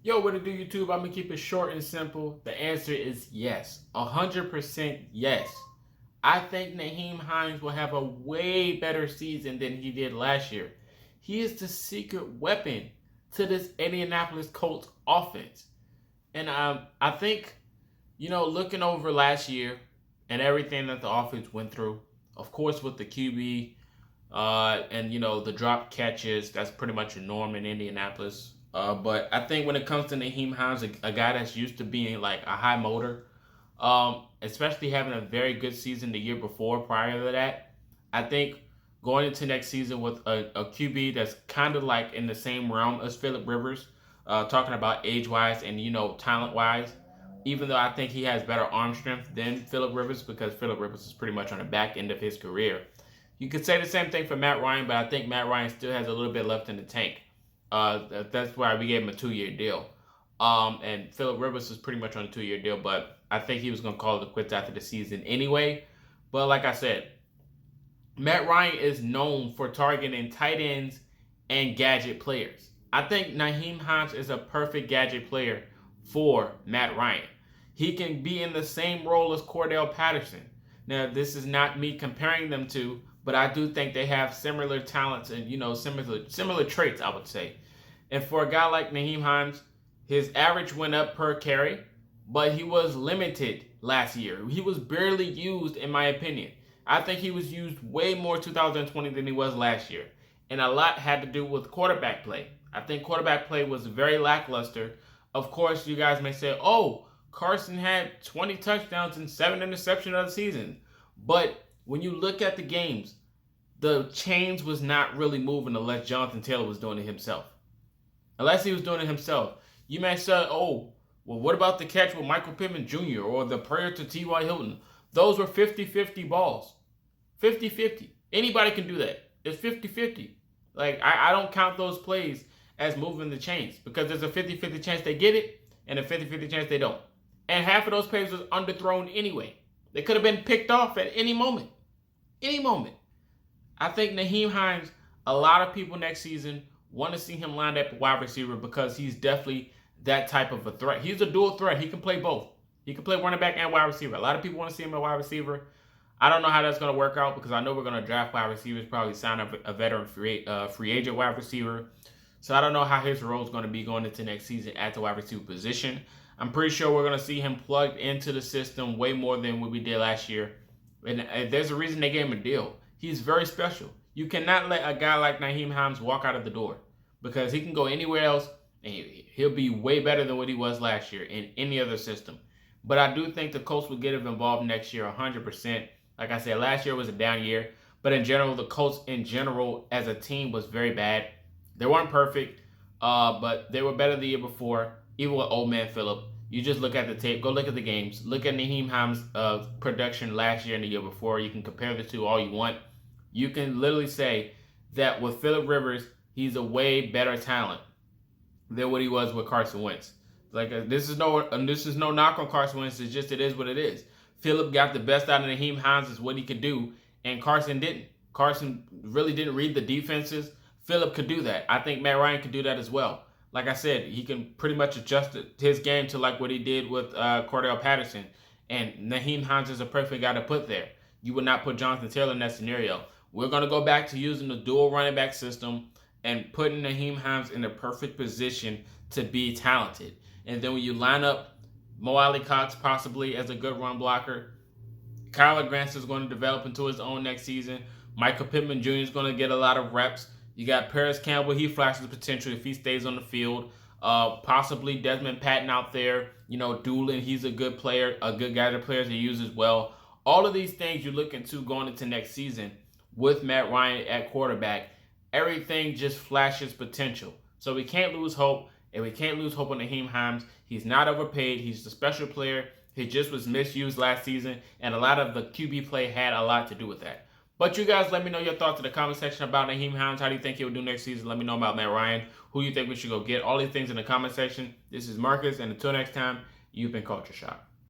Yo, what it do, YouTube? I'm gonna keep it short and simple. The answer is yes, 100% yes. I think Nyheim Hines will have a way better season than he did last year. He is the secret weapon to this Indianapolis Colts offense, and I think looking over last year and everything that the offense went through, of course with the QB, and the drop catches, that's pretty much a norm in Indianapolis. But I think when it comes to Nyheim Hines, a guy that's used to being like a high motor, especially having a very good season the year before prior to that, I think going into next season with a QB that's kind of like in the same realm as Philip Rivers, talking about age wise and talent wise, even though I think he has better arm strength than Philip Rivers because Philip Rivers is pretty much on the back end of his career. You could say the same thing for Matt Ryan, but I think Matt Ryan still has a little bit left in the tank. That's why we gave him a 2-year deal. And Philip Rivers is pretty much on a 2-year deal, but I think he was going to call it quits after the season anyway. But like I said, Matt Ryan is known for targeting tight ends and gadget players. I think Nyheim Hines is a perfect gadget player for Matt Ryan. He can be in the same role as Cordell Patterson. Now, this is not me comparing them to, but I do think they have similar talents and similar traits, I would say. And for a guy like Nyheim Hines, his average went up per carry, but he was limited last year. He was barely used, in my opinion. I think he was used way more 2020 than he was last year. And a lot had to do with quarterback play. I think quarterback play was very lackluster. Of course, you guys may say, oh, Carson had 20 touchdowns and 7 interceptions of the season. But when you look at the games, the chains was not really moving unless Jonathan Taylor was doing it himself. Unless he was doing it himself. You may say, oh, well, what about the catch with Michael Pittman Jr. or the prayer to T.Y. Hilton? Those were 50-50 balls. 50-50. Anybody can do that. It's 50-50. Like, I don't count those plays as moving the chains because there's a 50-50 chance they get it and a 50-50 chance they don't. And half of those plays was underthrown anyway. They could have been picked off at any moment. Any moment. I think Nyheim Hines, a lot of people next season want to see him lined up at wide receiver because he's definitely that type of a threat. He's a dual threat. He can play both. He can play running back and wide receiver. A lot of people want to see him at wide receiver. I don't know how that's going to work out because I know we're going to draft wide receivers, probably sign a veteran free agent wide receiver. So I don't know how his role is going to be going into next season at the wide receiver position. I'm pretty sure we're going to see him plugged into the system way more than what we did last year. And there's a reason they gave him a deal. He's very special. You cannot let a guy like Nyheim Hines walk out of the door because he can go anywhere else and he'll be way better than what he was last year in any other system. But I do think the Colts will get him involved next year 100%. Like I said, last year was a down year. But in general, the Colts in general as a team was very bad. They weren't perfect, but they were better the year before, even with old man Phillip. You just look at the tape, go look at the games, look at Nyheim Hines' production last year and the year before. You can compare the two all you want. You can literally say that with Philip Rivers, he's a way better talent than what he was with Carson Wentz. Like this is no knock on Carson Wentz. It's just it is what it is. Philip got the best out of Nyheim Hines is what he could do, and Carson didn't. Carson really didn't read the defenses. Philip could do that. I think Matt Ryan could do that as well. Like I said, he can pretty much adjust his game to like what he did with Cordell Patterson. And Nyheim Hines is a perfect guy to put there. You would not put Jonathan Taylor in that scenario. We're going to go back to using the dual running back system and putting Nyheim Hines in the perfect position to be talented. And then when you line up Mo Alley-Cox possibly as a good run blocker, Kyler Grant is going to develop into his own next season. Michael Pittman Jr. is going to get a lot of reps. You got Paris Campbell. He flashes potential if he stays on the field. Possibly Desmond Patton out there. Doolin, he's a good player, a good guy to players to use as well. All of these things you're looking to going into next season with Matt Ryan at quarterback, everything just flashes potential. So we can't lose hope, and we can't lose hope on Nyheim Hines. He's not overpaid. He's a special player. He just was misused last season, and a lot of the QB play had a lot to do with that. But you guys let me know your thoughts in the comment section about Nyheim Hines. How do you think he'll do next season? Let me know about Matt Ryan. Who you think we should go get? All these things in the comment section. This is Marcus, and until next time, you've been Culture Shock.